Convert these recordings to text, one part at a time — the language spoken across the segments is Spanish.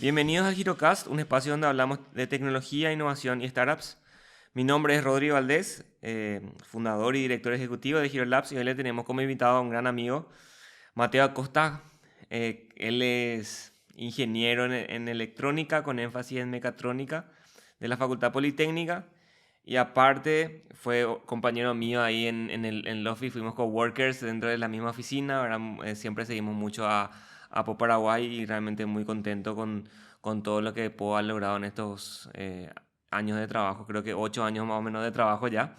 Bienvenidos al GiroCast, un espacio donde hablamos de tecnología, innovación y startups. Mi nombre es Rodrigo Valdés, fundador y director ejecutivo de GiroLabs, y hoy le tenemos como invitado a un gran amigo, Mateo Acosta. Él es ingeniero en electrónica con énfasis en mecatrónica de la Facultad Politécnica y aparte fue compañero mío ahí en Lofi. Fuimos coworkers dentro de la misma oficina. ¿Verdad? Siempre seguimos mucho a Pop Paraguay y realmente muy contento con todo lo que Pop ha logrado en estos años de trabajo. Creo que 8 años más o menos de trabajo ya.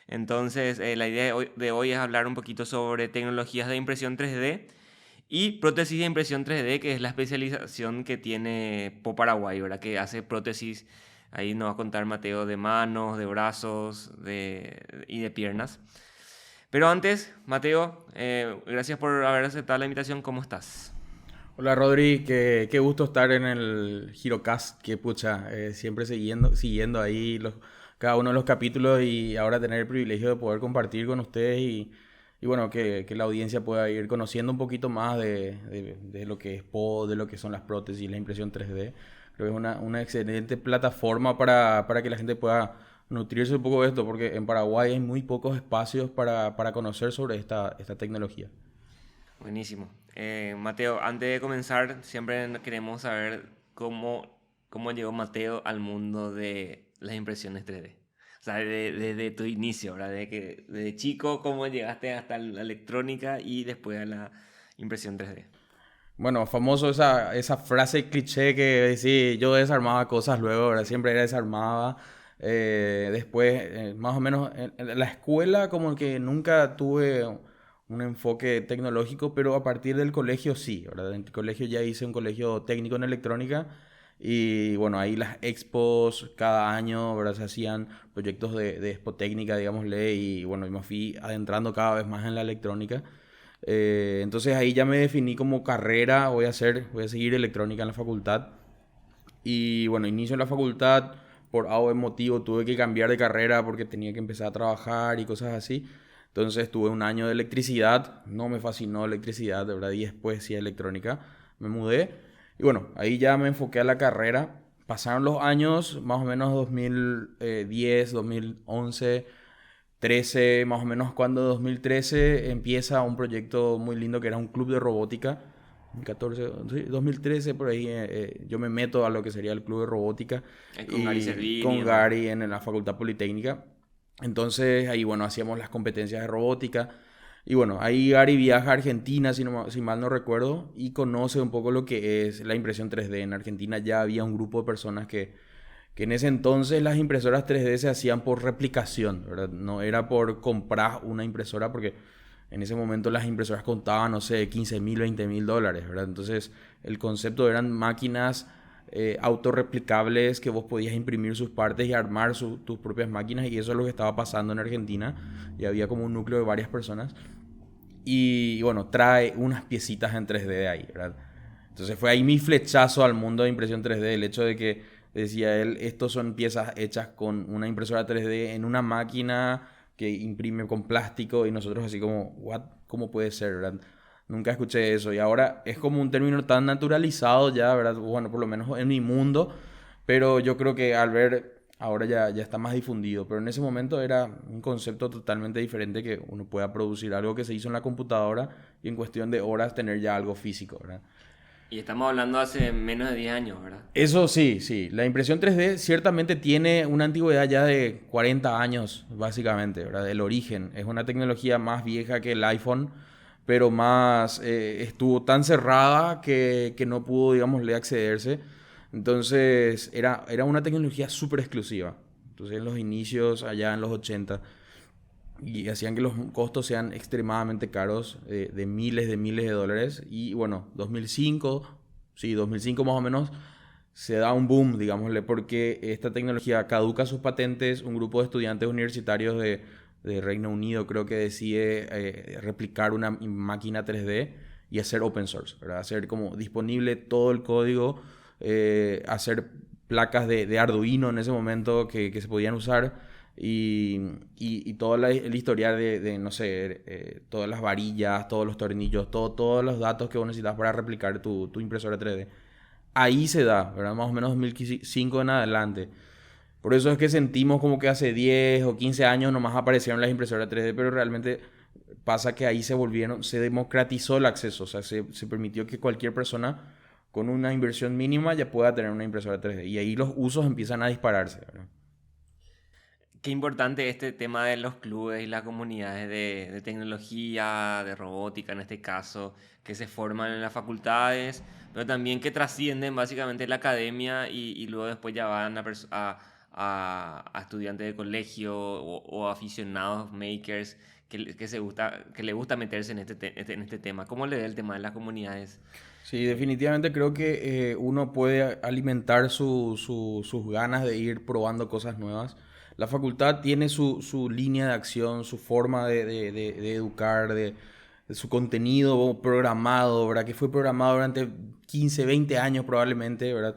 Entonces, la idea de hoy es hablar un poquito sobre tecnologías de impresión 3D y prótesis de impresión 3D, que es la especialización que tiene Pop Paraguay, ¿verdad? Que hace prótesis, ahí nos va a contar Mateo, de manos, de brazos y de piernas. Pero antes, Mateo, gracias por haber aceptado la invitación. ¿Cómo estás? Hola Rodri, qué gusto estar en el GiroCast, que pucha, siempre siguiendo ahí cada uno de los capítulos y ahora tener el privilegio de poder compartir con ustedes y bueno, que la audiencia pueda ir conociendo un poquito más de lo que es PO, de lo que son las prótesis, la impresión 3D. Creo que es una excelente plataforma para que la gente pueda nutrirse un poco de esto, porque en Paraguay hay muy pocos espacios para conocer sobre esta tecnología. Buenísimo. Mateo, antes de comenzar, siempre queremos saber cómo llegó Mateo al mundo de las impresiones 3D. O sea, desde tu inicio, ¿verdad? Desde chico, cómo llegaste hasta la electrónica y después a la impresión 3D. Bueno, famoso esa frase cliché que decía, yo desarmaba cosas luego, ¿verdad? Siempre era desarmaba. Después, más o menos, en la escuela como que nunca tuve un enfoque tecnológico, pero a partir del colegio sí, ¿verdad? En el colegio ya hice un colegio técnico en electrónica y bueno, ahí las expos cada año, ¿verdad? Se hacían proyectos de expo técnica, digámosle, y bueno, y me fui adentrando cada vez más en la electrónica. Entonces ahí ya me definí como carrera, voy a seguir electrónica en la facultad. Y bueno, inicio en la facultad, por algún motivo tuve que cambiar de carrera porque tenía que empezar a trabajar y cosas así. Entonces tuve un año de electricidad, no me fascinó electricidad, de verdad, y después sí electrónica, me mudé. Y bueno, ahí ya me enfoqué a la carrera. Pasaron los años, más o menos 2010, 2011. 13, más o menos cuando 2013 empieza un proyecto muy lindo que era un club de robótica. 14, sí, 2013 por ahí yo me meto a lo que sería el club de robótica Con Gary y Servini y con demás. Gary en la Facultad Politécnica. Entonces ahí bueno, hacíamos las competencias de robótica y bueno, ahí Gary viaja a Argentina si mal no recuerdo y conoce un poco lo que es la impresión 3D. En Argentina ya había un grupo de personas que en ese entonces las impresoras 3D se hacían por replicación, ¿verdad? No era por comprar una impresora porque en ese momento las impresoras contaban, no sé, 15.000, 20.000 dólares, ¿verdad? Entonces el concepto eran máquinas autorreplicables que vos podías imprimir sus partes y armar tus propias máquinas, y eso es lo que estaba pasando en Argentina y había como un núcleo de varias personas y bueno, trae unas piecitas en 3D de ahí, ¿verdad? Entonces fue ahí mi flechazo al mundo de impresión 3D, el hecho de que decía él, estos son piezas hechas con una impresora 3D en una máquina que imprime con plástico y nosotros así como, what, ¿cómo puede ser, verdad? Nunca escuché eso y ahora es como un término tan naturalizado ya, ¿verdad? Bueno, por lo menos en mi mundo, pero yo creo que al ver ahora ya está más difundido, pero en ese momento era un concepto totalmente diferente, que uno pueda producir algo que se hizo en la computadora y en cuestión de horas tener ya algo físico, ¿verdad? Y estamos hablando hace menos de 10 años, ¿verdad? Eso sí, sí. La impresión 3D ciertamente tiene una antigüedad ya de 40 años, básicamente, ¿verdad? El origen. Es una tecnología más vieja que el iPhone, pero más estuvo tan cerrada que no pudo, digámosle, accederse. Entonces, era una tecnología súper exclusiva. Entonces, en los inicios, allá en los 80, y hacían que los costos sean extremadamente caros, de miles de dólares. Y bueno, 2005, sí, 2005 más o menos, se da un boom, digámosle, porque esta tecnología caduca sus patentes. Un grupo de estudiantes universitarios de Reino Unido creo que decide replicar una máquina 3D y hacer open source, ¿verdad? Hacer como disponible todo el código, hacer placas de Arduino en ese momento que se podían usar y, y todo el historial no sé, todas las varillas, todos los tornillos, todos los datos que vos necesitas para replicar tu impresora 3D. ahí se da, ¿verdad? Más o menos 2005 en adelante. Por eso es que sentimos como que hace 10 o 15 años nomás aparecieron las impresoras 3D, pero realmente pasa que ahí se democratizó el acceso, o sea, se permitió que cualquier persona con una inversión mínima ya pueda tener una impresora 3D. Y ahí los usos empiezan a dispararse, ¿verdad? Qué importante este tema de los clubes y las comunidades de tecnología, de robótica en este caso, que se forman en las facultades, pero también que trascienden básicamente la academia y luego después ya van a estudiantes de colegio o aficionados, makers, que le gusta meterse en en este tema. ¿Cómo le ve el tema de las comunidades? Sí, definitivamente creo que uno puede alimentar sus ganas de ir probando cosas nuevas. La facultad tiene su línea de acción, su forma de educar, de su contenido programado, ¿verdad? Que fue programado durante 15, 20 años probablemente, ¿verdad?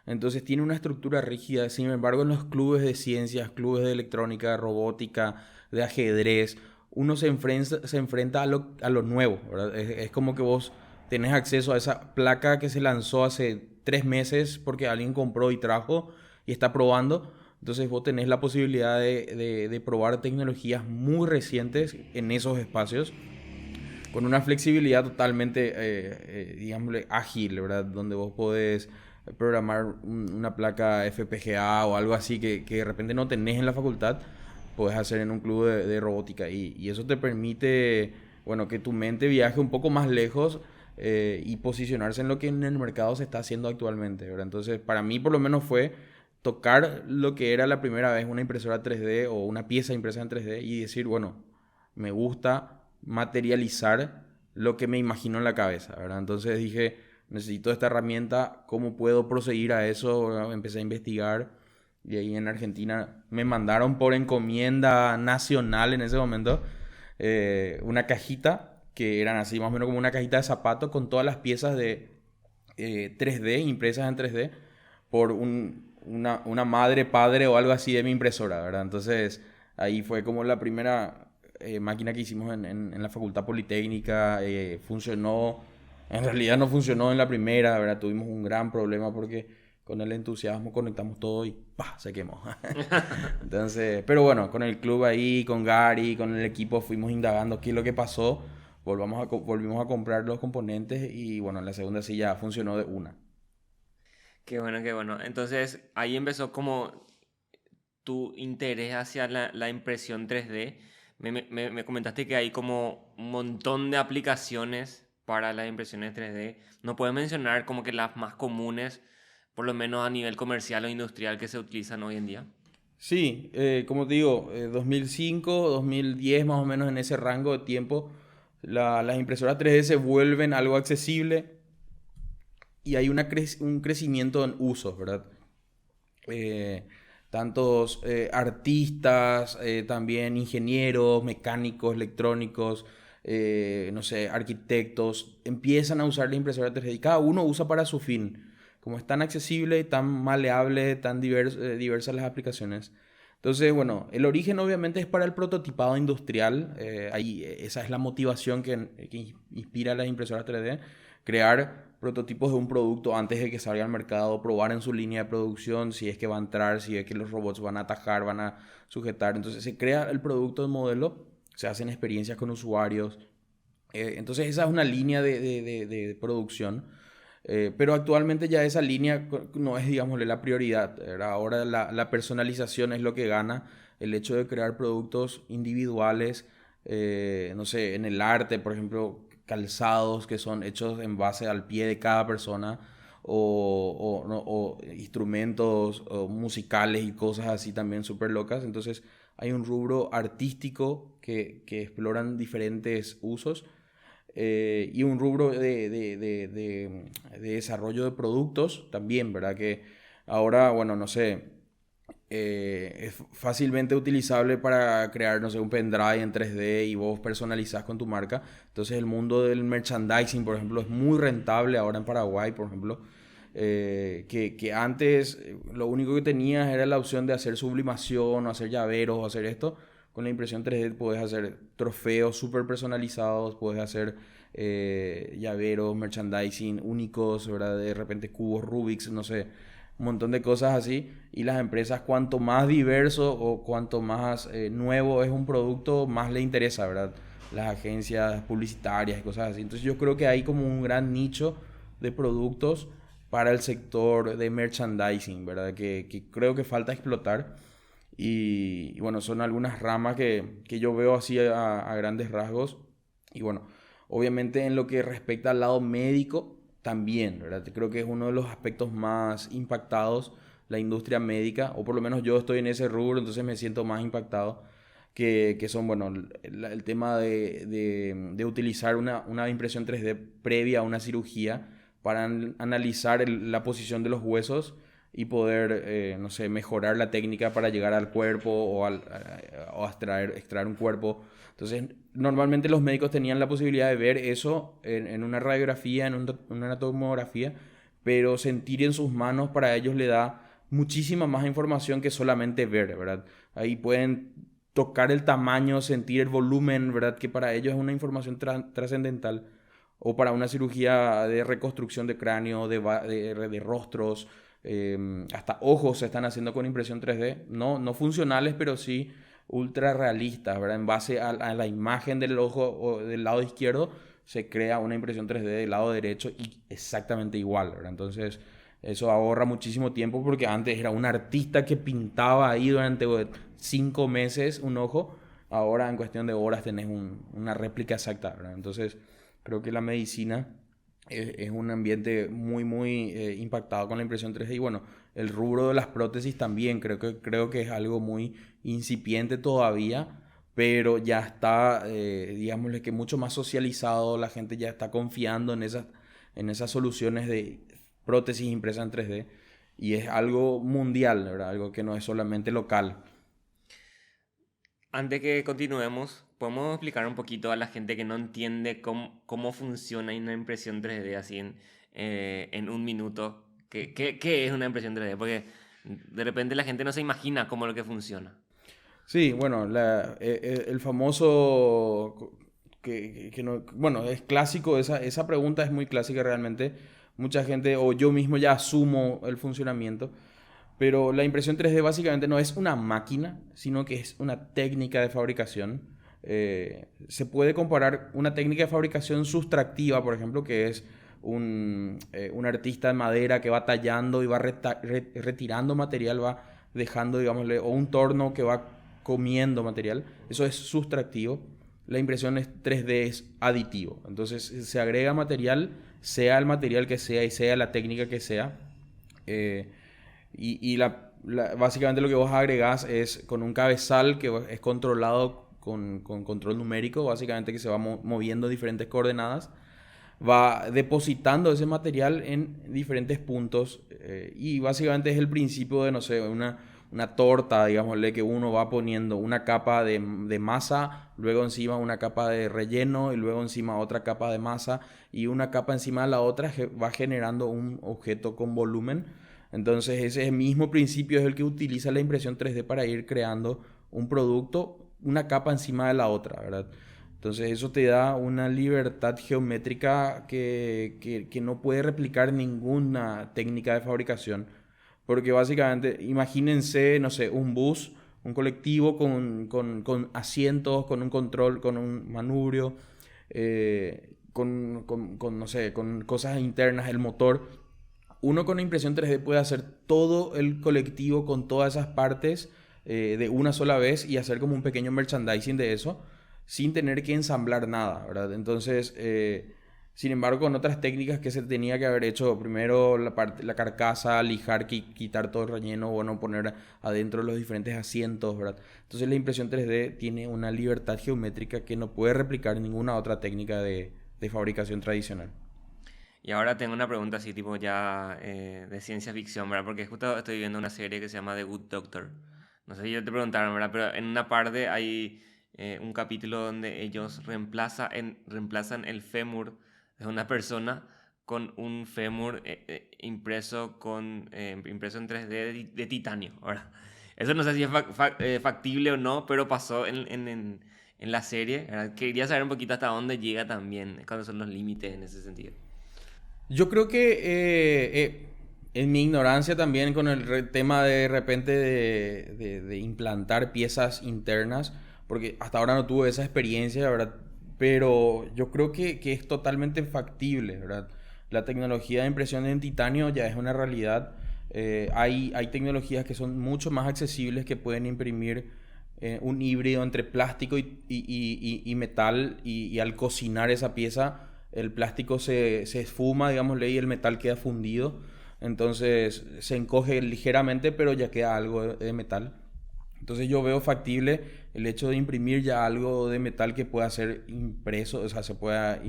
Entonces tiene una estructura rígida. Sin embargo, en los clubes de ciencias, clubes de electrónica, de robótica, de ajedrez, uno se enfrenta a lo nuevo, ¿verdad? Es como que vos tenés acceso a esa placa que se lanzó hace 3 meses porque alguien compró y trajo y está probando. Entonces vos tenés la posibilidad de probar tecnologías muy recientes en esos espacios con una flexibilidad totalmente, digámosle, ágil, ¿verdad? Donde vos podés programar una placa FPGA o algo así que de repente no tenés en la facultad, podés hacer en un club de robótica. Y eso te permite, bueno, que tu mente viaje un poco más lejos y posicionarse en lo que en el mercado se está haciendo actualmente, ¿verdad? Entonces, para mí por lo menos fue tocar lo que era la primera vez una impresora 3D o una pieza impresa en 3D y decir, bueno, me gusta materializar lo que me imagino en la cabeza, ¿verdad? Entonces dije, necesito esta herramienta, ¿cómo puedo proseguir a eso? ¿Verdad? Empecé a investigar y ahí en Argentina me mandaron por encomienda nacional en ese momento una cajita que eran así más o menos como una cajita de zapatos con todas las piezas de 3D impresas en 3D por una madre, padre o algo así de mi impresora, ¿verdad? Entonces ahí fue como la primera máquina que hicimos en la Facultad Politécnica, funcionó, en realidad no funcionó en la primera, ¿verdad? Tuvimos un gran problema porque con el entusiasmo conectamos todo y ¡pah! Se quemó. Entonces, pero bueno, con el club ahí, con Gary, con el equipo fuimos indagando qué es lo que pasó, volvimos a comprar los componentes y bueno, en la segunda sí ya funcionó de una. Qué bueno, qué bueno. Entonces ahí empezó como tu interés hacia la impresión 3D. Me comentaste que hay como un montón de aplicaciones para las impresiones 3D. ¿No puedes mencionar como que las más comunes, por lo menos a nivel comercial o industrial, que se utilizan hoy en día? Sí, como te digo, 2005, 2010 más o menos en ese rango de tiempo, las impresoras 3D se vuelven algo accesible y hay un crecimiento en usos, ¿verdad? Eh, tantos artistas, también ingenieros, mecánicos, electrónicos, no sé, arquitectos, empiezan a usar la impresora 3D y cada uno usa para su fin. Como es tan accesible, tan maleable, tan diversas las aplicaciones. Entonces, bueno, el origen obviamente es para el prototipado industrial. Esa es la motivación que inspira las impresoras 3D. Crear prototipos de un producto antes de que salga al mercado, probar en su línea de producción si es que va a entrar, si es que los robots van a atajar, van a sujetar. Entonces se crea el producto de modelo, se hacen experiencias con usuarios. Entonces esa es una línea de producción. Pero actualmente ya esa línea no es, digámosle, la prioridad, ¿verdad? Ahora la personalización es lo que gana, el hecho de crear productos individuales, no sé, en el arte, por ejemplo, calzados que son hechos en base al pie de cada persona, o instrumentos o musicales y cosas así también súper locas. Entonces hay un rubro artístico que exploran diferentes usos y un rubro de desarrollo de productos también, ¿verdad? Que ahora, bueno, no sé, es fácilmente utilizable para crear, no sé, un pendrive en 3D y vos personalizás con tu marca. Entonces el mundo del merchandising, por ejemplo, es muy rentable ahora en Paraguay, por ejemplo. Que antes lo único que tenías era la opción de hacer sublimación o hacer llaveros o hacer esto. Con la impresión 3D puedes hacer trofeos súper personalizados, puedes hacer llaveros, merchandising únicos, ¿verdad? De repente cubos Rubik's, no sé, un montón de cosas así. Y las empresas, cuanto más diverso o cuanto más nuevo es un producto, más le interesa, ¿verdad? Las agencias publicitarias y cosas así. Entonces yo creo que hay como un gran nicho de productos para el sector de merchandising, ¿verdad? Que creo que falta explotar. Y bueno, son algunas ramas que yo veo así a grandes rasgos. Y bueno, obviamente en lo que respecta al lado médico, también, ¿verdad? Creo que es uno de los aspectos más impactados, la industria médica, o por lo menos yo estoy en ese rubro, entonces me siento más impactado, que son, bueno, el tema de utilizar una impresión 3D previa a una cirugía para analizar la posición de los huesos y poder, no sé, mejorar la técnica para llegar al cuerpo o a extraer un cuerpo. Entonces, normalmente los médicos tenían la posibilidad de ver eso en una radiografía, una tomografía, pero sentir en sus manos para ellos le da muchísima más información que solamente ver, ¿verdad? Ahí pueden tocar el tamaño, sentir el volumen, ¿verdad? Que para ellos es una información trascendental. O para una cirugía de reconstrucción de cráneo, de rostros, hasta ojos se están haciendo con impresión 3D. No funcionales, pero sí ultra realistas, ¿verdad? En base a la imagen del ojo o del lado izquierdo, se crea una impresión 3D del lado derecho y exactamente igual, ¿verdad? Entonces, eso ahorra muchísimo tiempo porque antes era un artista que pintaba ahí durante 5 meses un ojo. Ahora en cuestión de horas tenés una réplica exacta, ¿verdad? Entonces, creo que la medicina es un ambiente muy impactado con la impresión 3D. Y bueno, el rubro de las prótesis también creo que es algo muy incipiente todavía, pero ya está, digámosle que mucho más socializado, la gente ya está confiando en esas soluciones de prótesis impresas en 3D y es algo mundial, ¿verdad? Algo que no es solamente local. Antes que continuemos, ¿podemos explicar un poquito a la gente que no entiende cómo funciona una impresión 3D así en un minuto? ¿Qué es una impresión 3D? Porque de repente la gente no se imagina cómo es lo que funciona. Sí, bueno, el famoso que no, bueno, es clásico, esa pregunta es muy clásica realmente. Mucha gente o yo mismo ya asumo el funcionamiento, pero la impresión 3D básicamente no es una máquina, sino que es una técnica de fabricación. Se puede comparar una técnica de fabricación sustractiva, por ejemplo, que es un artista de madera que va tallando y va retirando material, va dejando, digámosle, o un torno que va comiendo material. Eso es sustractivo. La impresión 3D es aditivo. Entonces se agrega material, sea el material que sea y sea la técnica que sea. Eh, básicamente lo que vos agregás es con un cabezal que es controlado con control numérico, básicamente que se va moviendo diferentes coordenadas, va depositando ese material en diferentes puntos y básicamente es el principio de, no sé, una torta, digámosle, que uno va poniendo una capa de masa, luego encima una capa de relleno y luego encima otra capa de masa y una capa encima de la otra va generando un objeto con volumen. Entonces ese mismo principio es el que utiliza la impresión 3D para ir creando un producto, una capa encima de la otra, ¿verdad? Entonces eso te da una libertad geométrica que no puede replicar ninguna técnica de fabricación. Porque básicamente, imagínense, no sé, un bus, un colectivo con asientos, con un control, con un manubrio, no sé, con cosas internas, el motor. Uno con impresión 3D puede hacer todo el colectivo con todas esas partes de una sola vez y hacer como un pequeño merchandising de eso sin tener que ensamblar nada, ¿verdad? Entonces, sin embargo, con otras técnicas que se tenía que haber hecho, primero la carcasa, lijar, quitar todo el relleno, bueno, poner adentro los diferentes asientos, ¿verdad? Entonces la impresión 3D tiene una libertad geométrica que no puede replicar ninguna otra técnica de fabricación tradicional. Y ahora tengo una pregunta así, tipo ya de ciencia ficción, ¿verdad? Porque justo estoy viendo una serie que se llama The Good Doctor. No sé si ya te preguntaron, ¿verdad? Pero en una parte hay un capítulo donde ellos reemplazan el fémur de una persona con un fémur impreso en 3D de titanio, ¿verdad? Eso no sé si es factible o no, pero pasó en la serie, ¿verdad? Quería saber un poquito hasta dónde llega también, cuáles son los límites en ese sentido. Yo creo que en mi ignorancia también con el tema de repente de implantar piezas internas, porque hasta ahora no tuve esa experiencia, ¿verdad? Pero yo creo que es totalmente factible, ¿verdad? La tecnología de impresión en titanio ya es una realidad. Hay tecnologías que son mucho más accesibles que pueden imprimir un híbrido entre plástico y metal y al cocinar esa pieza el plástico se esfuma, digámosle, y el metal queda fundido. Entonces se encoge ligeramente, pero ya queda algo de metal. Entonces yo veo factible el hecho de imprimir ya algo de metal que pueda ser impreso, o sea, se pueda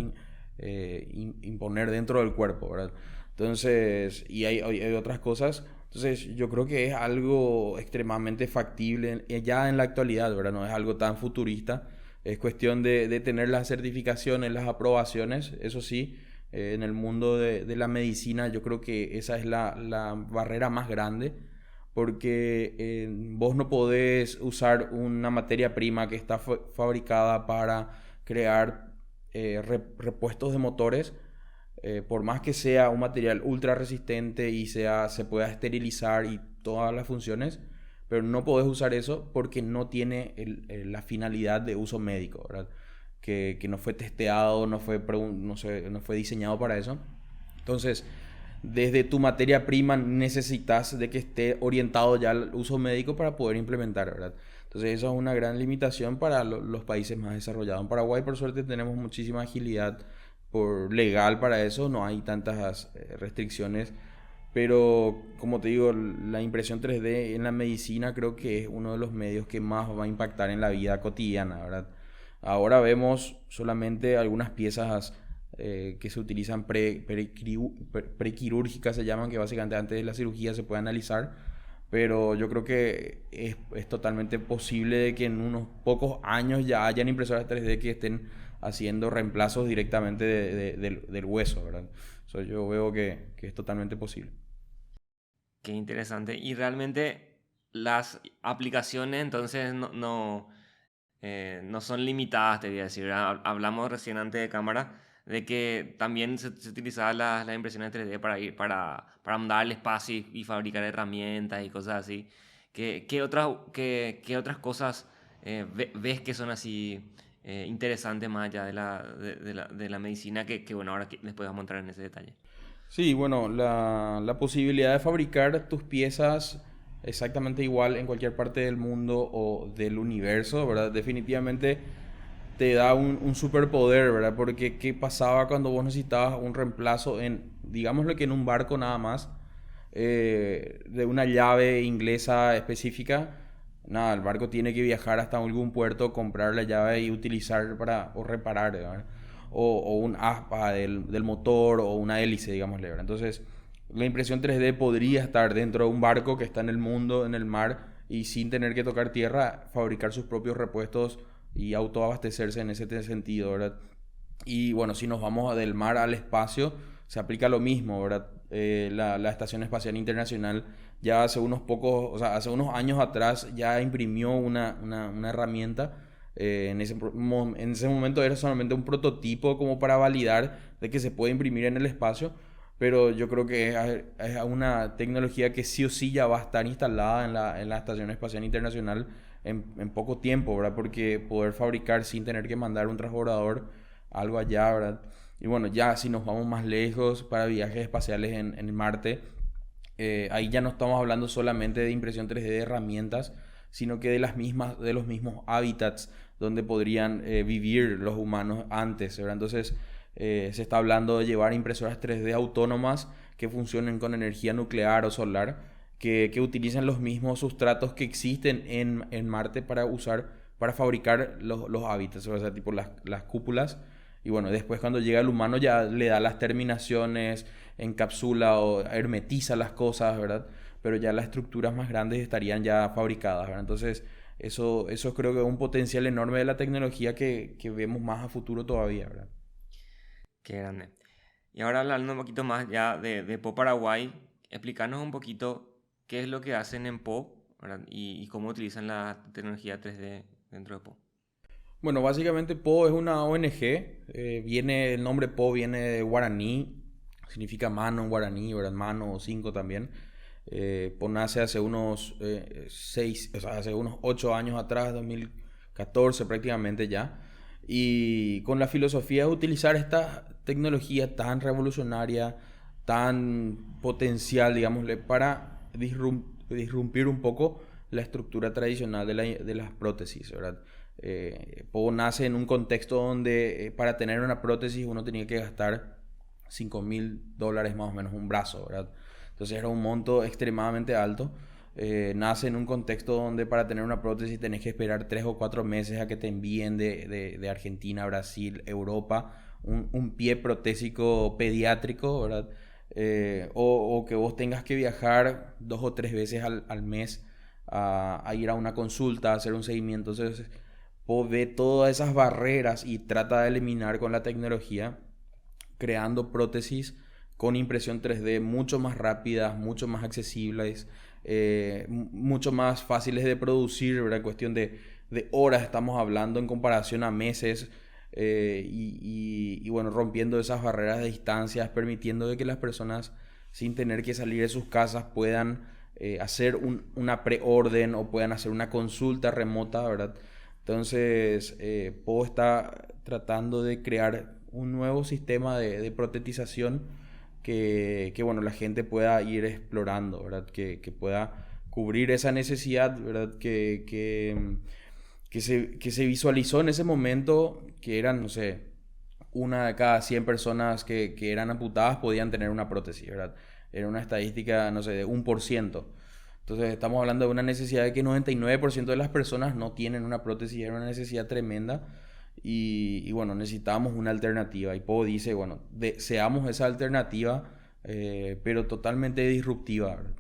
imponer dentro del cuerpo, ¿verdad? Entonces, y hay otras cosas. Entonces yo creo que es algo extremadamente factible ya en la actualidad, ¿verdad? No es algo tan futurista. Es cuestión de tener las certificaciones, las aprobaciones. Eso sí, en el mundo de la medicina yo creo que esa es la barrera más grande porque vos no podés usar una materia prima que está fabricada para crear repuestos de motores, por más que sea un material ultra resistente y se pueda esterilizar y todas las funciones, pero no podés usar eso porque no tiene la finalidad de uso médico, ¿verdad? Que no fue testeado, no fue diseñado para eso. Entonces, desde tu materia prima necesitas de que esté orientado ya al uso médico para poder implementar, ¿verdad? Entonces, eso es una gran limitación para los países más desarrollados. En Paraguay, por suerte, tenemos muchísima agilidad legal para eso, no hay tantas restricciones, pero como te digo, la impresión 3D en la medicina creo que es uno de los medios que más va a impactar en la vida cotidiana, ¿verdad? Ahora vemos solamente algunas piezas que se utilizan prequirúrgicas, se llaman, que básicamente antes de la cirugía se puede analizar, pero yo creo que es totalmente posible de que en unos pocos años ya hayan impresoras 3D que estén haciendo reemplazos directamente del hueso, ¿verdad? So, yo veo que es totalmente posible. Qué interesante. Y realmente las aplicaciones entonces no son limitadas, te voy a decir. Hablamos recién antes de cámara de que también se utilizaba las impresiones 3D para ir para andar al espacio y fabricar herramientas y cosas así. ¿Qué otras cosas ves que son así interesantes más allá de la medicina bueno, ahora después vamos a entrar en ese detalle? Sí, bueno, la posibilidad de fabricar tus piezas exactamente igual en cualquier parte del mundo o del universo, ¿verdad? Definitivamente te da un superpoder, ¿verdad? Porque ¿qué pasaba cuando vos necesitabas un reemplazo digámoslo que en un barco nada más, de una llave inglesa específica? Nada, el barco tiene que viajar hasta algún puerto, comprar la llave y utilizar o reparar, ¿verdad? O un aspa del motor o una hélice, digámosle, ¿verdad? Entonces, la impresión 3D podría estar dentro de un barco que está en el mundo, en el mar, y sin tener que tocar tierra, fabricar sus propios repuestos y autoabastecerse en ese sentido, ¿verdad? Y bueno, si nos vamos del mar al espacio, se aplica lo mismo, ¿verdad? La Estación Espacial Internacional ya hace unos pocos, o sea, hace unos años atrás ya imprimió una herramienta. En ese momento era solamente un prototipo como para validar de que se puede imprimir en el espacio, pero yo creo que es una tecnología que sí o sí ya va a estar instalada en la Estación Espacial Internacional en poco tiempo, ¿verdad? Porque poder fabricar sin tener que mandar un transbordador algo allá, ¿verdad? Y bueno, ya si nos vamos más lejos para viajes espaciales en Marte, ahí ya no estamos hablando solamente de impresión 3D de herramientas, sino que de los mismos hábitats donde podrían vivir los humanos antes, ¿verdad? Entonces, se está hablando de llevar impresoras 3D autónomas que funcionen con energía nuclear o solar, que utilicen los mismos sustratos que existen en Marte para fabricar los hábitats, o sea, tipo las cúpulas. Y bueno, después cuando llega el humano ya le da las terminaciones, encapsula o hermetiza las cosas, ¿verdad? Pero ya las estructuras más grandes estarían ya fabricadas, ¿verdad? Entonces, eso creo que es un potencial enorme de la tecnología que vemos más a futuro todavía, ¿verdad? Qué grande. Y ahora hablando un poquito más ya de Po Paraguay, explícanos un poquito qué es lo que hacen en Po, ¿verdad? Y cómo utilizan la tecnología 3D dentro de Po. Bueno, básicamente Po es una ONG. El nombre Po viene de guaraní, significa mano en guaraní, ¿verdad? Mano o cinco también. Po nace hace unos 8 años atrás, 2014 prácticamente ya. Y con la filosofía de utilizar esta tecnología tan revolucionaria, tan potencial, digámosle, para disrumpir un poco la estructura tradicional de las prótesis, ¿verdad? Po nace en un contexto donde para tener una prótesis uno tenía que gastar $5,000 más o menos un brazo, ¿verdad? Entonces era un monto extremadamente alto. Nace en un contexto donde para tener una prótesis tenés que esperar 3 o 4 meses a que te envíen de Argentina, Brasil, Europa un pie protésico pediátrico, ¿verdad? O que vos tengas que viajar 2 o 3 veces al mes a ir a una consulta, a hacer un seguimiento. Entonces, vos ve todas esas barreras y trata de eliminar con la tecnología, creando prótesis con impresión 3D mucho más rápidas, mucho más accesibles, mucho más fáciles de producir, ¿verdad? En cuestión de horas estamos hablando en comparación a meses. Y bueno, rompiendo esas barreras de distancias, permitiendo de que las personas sin tener que salir de sus casas puedan hacer una preorden o puedan hacer una consulta remota, ¿verdad? Entonces, Po está tratando de crear un nuevo sistema de protetización bueno, la gente pueda ir explorando, ¿verdad? Que pueda cubrir esa necesidad, ¿verdad? Que se visualizó en ese momento que eran, no sé, una de cada 100 personas que eran amputadas podían tener una prótesis, ¿verdad? Era una estadística, no sé, de 1%. Entonces estamos hablando de una necesidad de que 99% de las personas no tienen una prótesis, era una necesidad tremenda y bueno, necesitábamos una alternativa. Y Po dice, bueno, seamos esa alternativa, pero totalmente disruptiva, ¿verdad?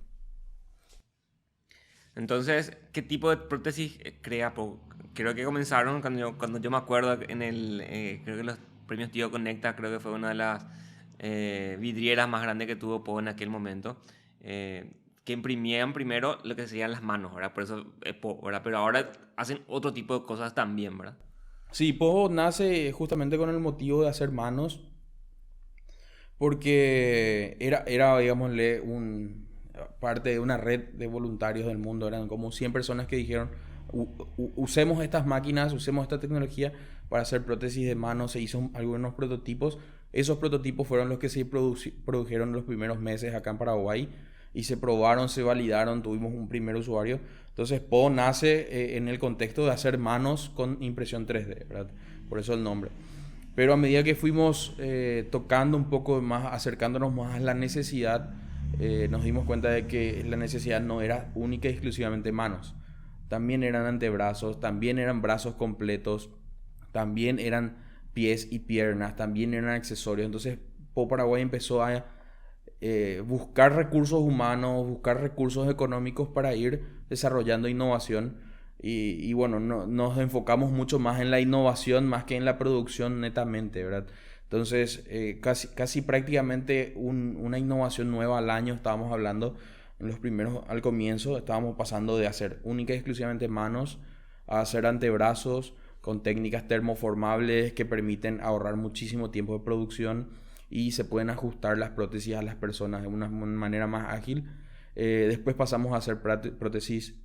Entonces, ¿qué tipo de prótesis crea Po? Creo que comenzaron cuando yo me acuerdo creo que los premios Tío Conecta, creo que fue una de las vidrieras más grandes que tuvo Po en aquel momento, que imprimían primero lo que serían las manos, ¿verdad? Por eso es Po, ¿verdad? Pero ahora hacen otro tipo de cosas también, ¿verdad? Sí, Po nace justamente con el motivo de hacer manos, porque digámosle, parte de una red de voluntarios del mundo. Eran como 100 personas que dijeron, usemos estas máquinas, usemos esta tecnología para hacer prótesis de manos. Se hizo algunos prototipos. Esos prototipos fueron los que se produjeron en los primeros meses acá en Paraguay y se probaron, se validaron, tuvimos un primer usuario. Entonces, Po nace en el contexto de hacer manos con impresión 3D, ¿verdad? Por eso el nombre. Pero a medida que fuimos tocando un poco más, acercándonos más a la necesidad, nos dimos cuenta de que la necesidad no era única y exclusivamente manos. También eran antebrazos, también eran brazos completos, también eran pies y piernas, también eran accesorios. Entonces, Po Paraguay empezó a buscar recursos humanos, buscar recursos económicos para ir desarrollando innovación. Y bueno, nos enfocamos mucho más en la innovación más que en la producción netamente, ¿verdad? Entonces, casi prácticamente una innovación nueva al año estábamos hablando. En los primeros, al comienzo, estábamos pasando de hacer única y exclusivamente manos a hacer antebrazos con técnicas termoformables que permiten ahorrar muchísimo tiempo de producción y se pueden ajustar las prótesis a las personas de una manera más ágil. Después pasamos a hacer prótesis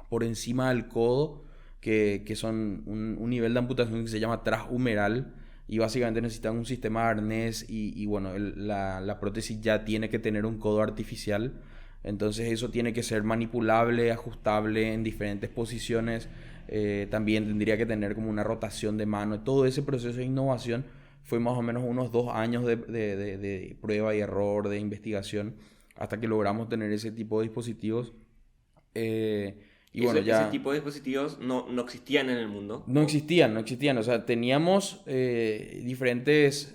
por encima del codo, que son un nivel de amputación que se llama transhumeral y básicamente necesitan un sistema de arnés y bueno, la prótesis ya tiene que tener un codo artificial. Entonces eso tiene que ser manipulable, ajustable en diferentes posiciones. También tendría que tener como una rotación de mano. Todo ese proceso de innovación fue más o menos unos 2 años de prueba y error, de investigación, hasta que logramos tener ese tipo de dispositivos. Y bueno, Ese ya tipo de dispositivos no existían en el mundo. no existían. O sea, teníamos diferentes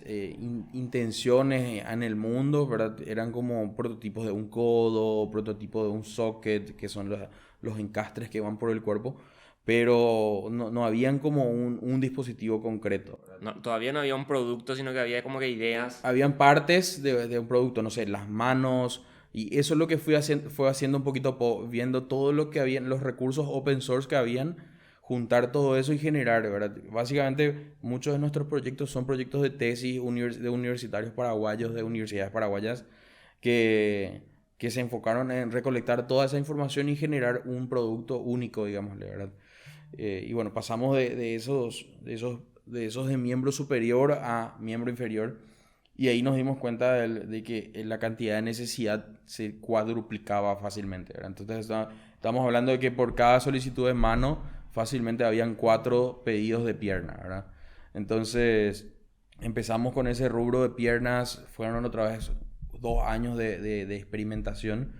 intenciones en el mundo, ¿verdad? Eran como prototipos de un codo, prototipos de un socket, que son los encastres que van por el cuerpo, pero no habían como un dispositivo concreto, ¿verdad? Todavía no había un producto, sino que había como que ideas. Habían partes de un producto, no sé, las manos, Y eso es lo que fue haciendo un poquito, viendo todo lo que había, los recursos open source que habían, juntar todo eso y generar, ¿verdad? Básicamente, muchos de nuestros proyectos son proyectos de tesis de universitarios paraguayos, de universidades paraguayas, que, que se enfocaron en recolectar toda esa información y generar un producto único, digámosle, ¿verdad? Y bueno, pasamos de miembro superior a miembro inferior. Y ahí nos dimos cuenta de que la cantidad de necesidad se cuadruplicaba fácilmente, ¿verdad? Entonces estamos hablando de que por cada solicitud de mano fácilmente habían 4 pedidos de pierna, ¿verdad? Entonces empezamos con ese rubro de piernas, fueron otra vez 2 años de experimentación,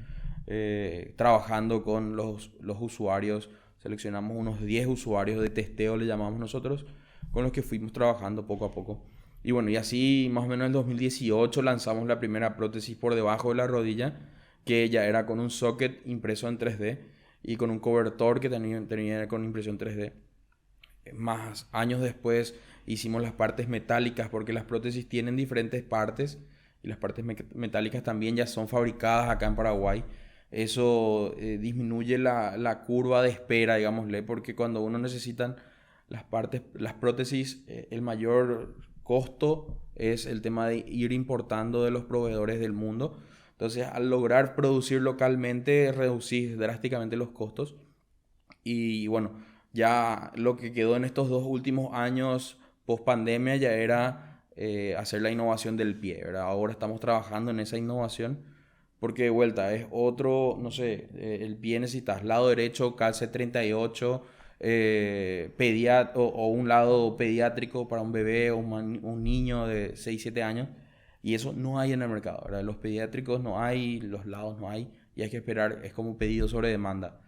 trabajando con los usuarios. Seleccionamos unos 10 usuarios de testeo, le llamamos nosotros, con los que fuimos trabajando poco a poco. Y bueno, y así más o menos en el 2018 lanzamos la primera prótesis por debajo de la rodilla, que ya era con un socket impreso en 3D y con un cobertor que tenía con impresión 3D. Más años después hicimos las partes metálicas, porque las prótesis tienen diferentes partes y las partes metálicas también ya son fabricadas acá en Paraguay. Eso disminuye la curva de espera, digámosle, porque cuando uno necesita las prótesis, el mayor costo es el tema de ir importando de los proveedores del mundo. Entonces, al lograr producir localmente, reducir drásticamente los costos. Y bueno, ya lo que quedó en estos 2 últimos años post pandemia ya era hacer la innovación del pie, ¿verdad? Ahora estamos trabajando en esa innovación porque de vuelta es otro, no sé, el pie necesitas lado derecho, calce 38, o un lado pediátrico para un bebé o un niño de 6 7 años. Y eso no hay en el mercado, ¿verdad? Los pediátricos no hay, los lados no hay, y hay que esperar, es como pedido sobre demanda.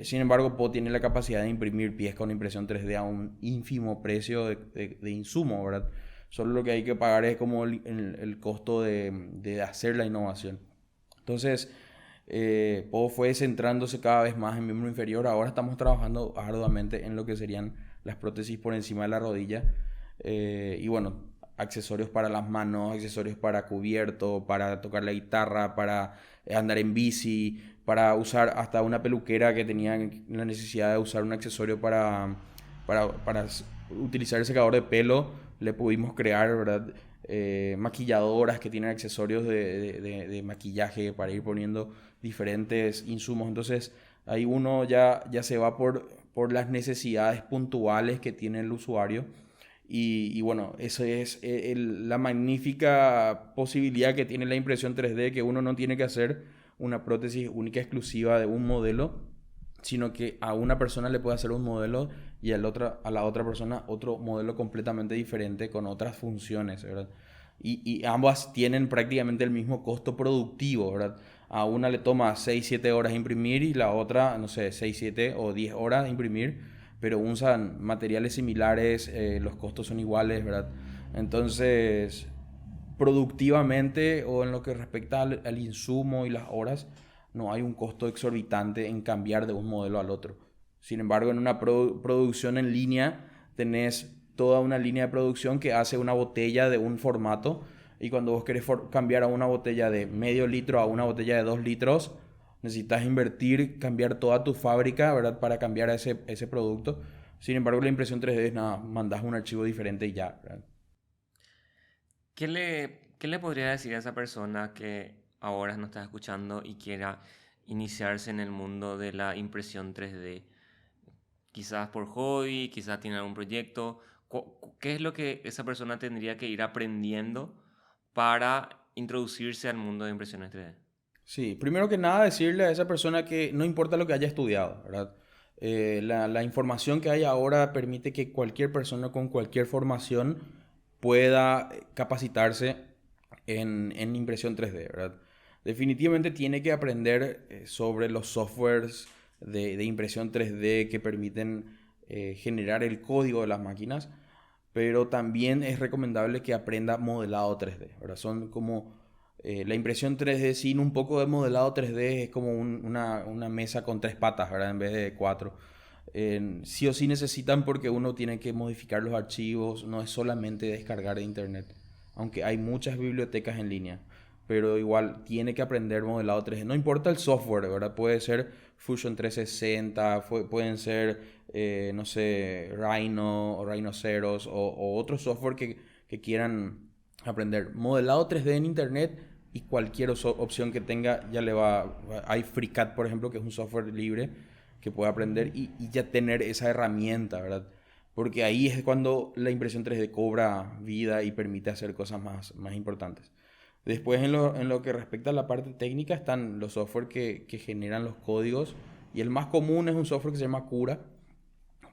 Sin embargo, PO tiene la capacidad de imprimir pies con impresión 3D a un ínfimo precio de insumo, ¿verdad? Solo lo que hay que pagar es como el costo de hacer la innovación. Entonces, PO fue centrándose cada vez más en miembro inferior. Ahora estamos trabajando arduamente en lo que serían las prótesis por encima de la rodilla. Y bueno, accesorios para las manos, accesorios para cubierto, para tocar la guitarra, para andar en bici, para usar hasta una peluquera que tenía la necesidad de usar un accesorio para utilizar el secador de pelo. Le pudimos crear, ¿verdad? Maquilladoras que tienen accesorios de maquillaje para ir poniendo diferentes insumos. Entonces ahí uno ya se va por las necesidades puntuales que tiene el usuario. Y bueno, esa es la magnífica posibilidad que tiene la impresión 3D, que uno no tiene que hacer una prótesis única exclusiva de un modelo, sino que a una persona le puede hacer un modelo y a la otra persona otro modelo completamente diferente con otras funciones, ¿verdad? Y ambas tienen prácticamente el mismo costo productivo, ¿verdad? A una le toma 6 7 horas imprimir y la otra, no sé, 6 7 o 10 horas imprimir, pero usan materiales similares, los costos son iguales, ¿verdad? Entonces, productivamente o en lo que respecta al insumo y las horas, no hay un costo exorbitante en cambiar de un modelo al otro. Sin embargo, en una producción en línea tenés toda una línea de producción que hace una botella de un formato, y cuando vos querés cambiar a una botella de medio litro a una botella de 2 litros, necesitas invertir, cambiar toda tu fábrica, ¿verdad? Para cambiar ese producto. Sin embargo, la impresión 3D es nada, mandás un archivo diferente y ya, ¿verdad? ¿Qué le podría decir a esa persona que ahora nos está escuchando y quiera iniciarse en el mundo de la impresión 3D? Quizás por hobby, quizás tiene algún proyecto. ¿Qué es lo que esa persona tendría que ir aprendiendo para introducirse al mundo de impresiones 3D? Sí, primero que nada decirle a esa persona que no importa lo que haya estudiado, ¿verdad? La información que hay ahora permite que cualquier persona con cualquier formación pueda capacitarse en impresión 3D, ¿verdad? Definitivamente tiene que aprender sobre los softwares de impresión 3D que permiten generar el código de las máquinas, pero también es recomendable que aprenda modelado 3D, ¿verdad? Son como la impresión 3D sin un poco de modelado 3D es como una mesa con 3 patas, ¿verdad? En vez de 4. Sí o sí necesitan, porque uno tiene que modificar los archivos, no es solamente descargar de internet, aunque hay muchas bibliotecas en línea. pero igual tiene que aprender modelado 3D. No importa el software, ¿verdad? Puede ser Fusion 360, pueden ser, no sé, Rhino o Rhinoceros o otro software que quieran aprender. Modelado 3D en internet y cualquier opción que tenga ya le va. Hay FreeCAD, por ejemplo, que es un software libre que puede aprender y ya tener esa herramienta, ¿verdad? Porque ahí es cuando la impresión 3D cobra vida y permite hacer cosas más importantes. Después, en lo que respecta a la parte técnica, están los software que generan los códigos. Y el más común es un software que se llama Cura,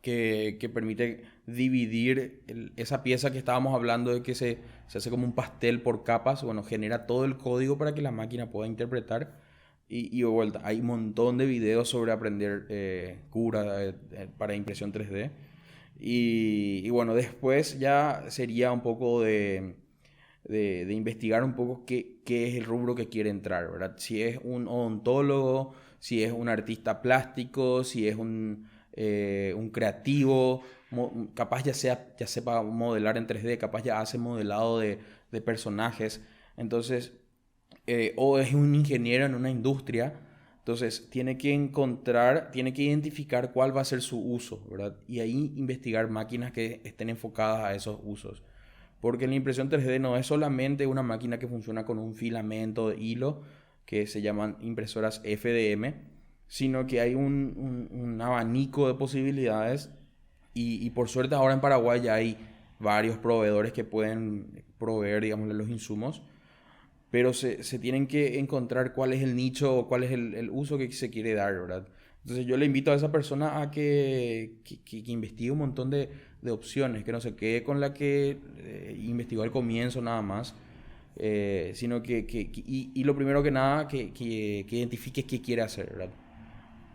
que permite dividir esa pieza que estábamos hablando de que se hace como un pastel por capas. Bueno, genera todo el código para que la máquina pueda interpretar. Y de vuelta, hay un montón de videos sobre aprender Cura para impresión 3D. Y bueno, después ya sería un poco de investigar un poco qué es el rubro que quiere entrar, ¿verdad? Si es un odontólogo, si es un artista plástico, si es un creativo, capaz ya sepa modelar en 3D, capaz ya hace modelado de personajes. Entonces, o es un ingeniero en una industria. Entonces, tiene que identificar cuál va a ser su uso, ¿verdad? Y ahí investigar máquinas que estén enfocadas a esos usos. Porque la impresión 3D no es solamente una máquina que funciona con un filamento de hilo, que se llaman impresoras FDM, sino que hay un abanico de posibilidades y por suerte ahora en Paraguay ya hay varios proveedores que pueden proveer, digamos, los insumos, pero se tienen que encontrar cuál es el nicho o cuál es el uso que se quiere dar, ¿verdad? Entonces yo le invito a esa persona a que investigue un montón de opciones, que no se quede con la que investigó al comienzo nada más, sino y lo primero que nada, que identifique qué quiere hacer, ¿verdad?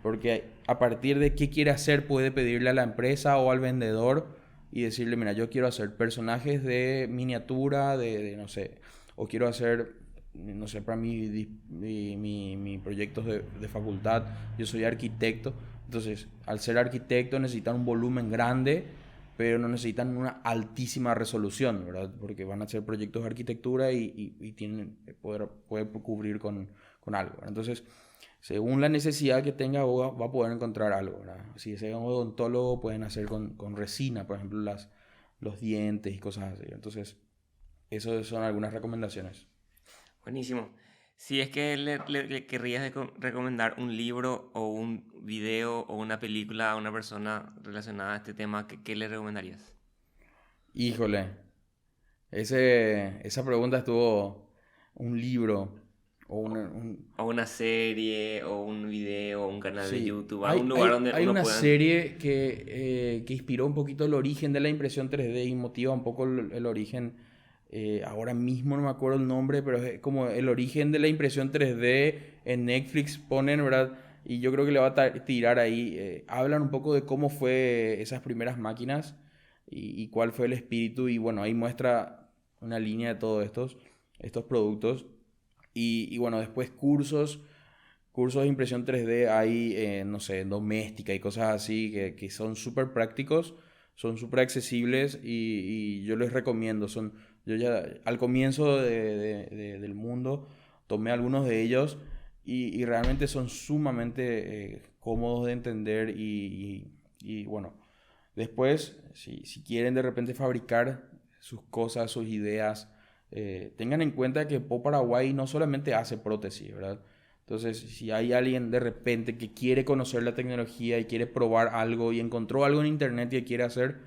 Porque a partir de qué quiere hacer puede pedirle a la empresa o al vendedor y decirle, mira, yo quiero hacer personajes de miniatura, no sé, o quiero hacer, no sé, para mi proyectos de facultad, yo soy arquitecto, entonces al ser arquitecto necesitan un volumen grande, pero no necesitan una altísima resolución, ¿verdad? Porque van a hacer proyectos de arquitectura y tienen poder cubrir con algo, ¿verdad? Entonces, según la necesidad que tenga, va a poder encontrar algo, ¿verdad? Si es un odontólogo, pueden hacer con resina, por ejemplo, los dientes y cosas así. Entonces, esas son algunas recomendaciones. Buenísimo. Si es que le querrías recomendar un libro o un video o una película a una persona relacionada a este tema, ¿qué le recomendarías? Híjole, esa pregunta estuvo un libro o O una serie, o un video, o un canal de Sí, YouTube, algún lugar donde hay uno una pueda... serie que inspiró un poquito el origen de la impresión 3D y motiva un poco el origen. Ahora mismo no me acuerdo el nombre, pero es como el origen de la impresión 3D en Netflix ponen, ¿verdad? Y yo creo que le va a tirar ahí. Hablan un poco de cómo fue esas primeras máquinas y cuál fue el espíritu. Y bueno, ahí muestra una línea de todos estos productos. Y bueno, después cursos de impresión 3D hay, no sé, en doméstica y cosas así que son súper prácticos, son súper accesibles y yo les recomiendo. Yo ya al comienzo del mundo tomé algunos de ellos y realmente son sumamente cómodos de entender y bueno, después, si quieren de repente fabricar sus cosas, sus ideas, tengan en cuenta que Po Paraguay no solamente hace prótesis, ¿verdad? Entonces, si hay alguien de repente que quiere conocer la tecnología y quiere probar algo y encontró algo en internet y quiere hacer,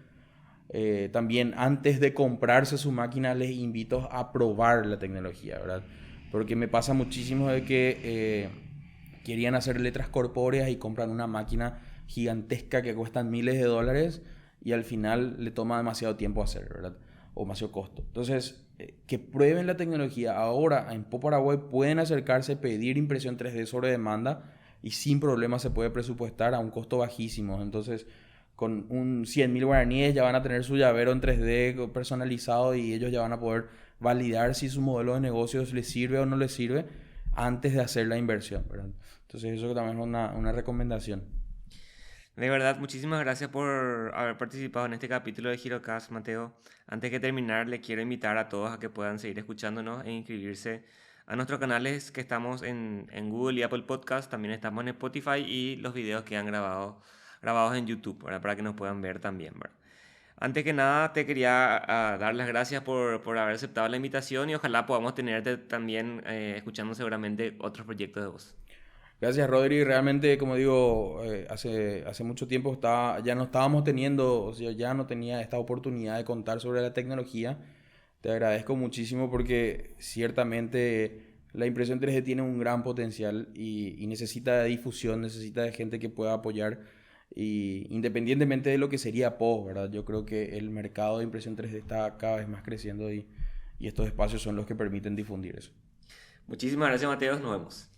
también antes de comprarse su máquina les invito a probar la tecnología, ¿verdad? Porque me pasa muchísimo de que querían hacer letras corpóreas y compran una máquina gigantesca que cuestan miles de dólares y al final le toma demasiado tiempo hacer, ¿verdad? O demasiado costo. Entonces, que prueben la tecnología. Ahora en Po Paraguay pueden acercarse, pedir impresión 3D sobre demanda y sin problema se puede presupuestar a un costo bajísimo. Entonces, con un 100.000 guaraníes ya van a tener su llavero en 3D personalizado y ellos ya van a poder validar si su modelo de negocios les sirve o no les sirve antes de hacer la inversión, ¿verdad? Entonces eso también es una recomendación. De verdad, muchísimas gracias por haber participado en este capítulo de Girocast, Mateo. Antes de terminar, le quiero invitar a todos a que puedan seguir escuchándonos e inscribirse a nuestros canales que estamos en Google y Apple Podcast, también estamos en Spotify y los videos quedan grabados en YouTube, ¿verdad? Para que nos puedan ver también, ¿verdad? Antes que nada, te quería dar las gracias por haber aceptado la invitación y ojalá podamos tenerte también escuchando seguramente otros proyectos de vos. Gracias, Rodri. Realmente, como digo, hace mucho tiempo ya no estábamos teniendo, o sea, ya no tenía esta oportunidad de contar sobre la tecnología. Te agradezco muchísimo porque ciertamente la impresión 3D tiene un gran potencial y necesita de difusión, necesita de gente que pueda apoyar. Y independientemente de lo que sería POS, ¿verdad? Yo creo que el mercado de impresión 3D está cada vez más creciendo y estos espacios son los que permiten difundir eso. Muchísimas gracias, Mateo. Nos vemos.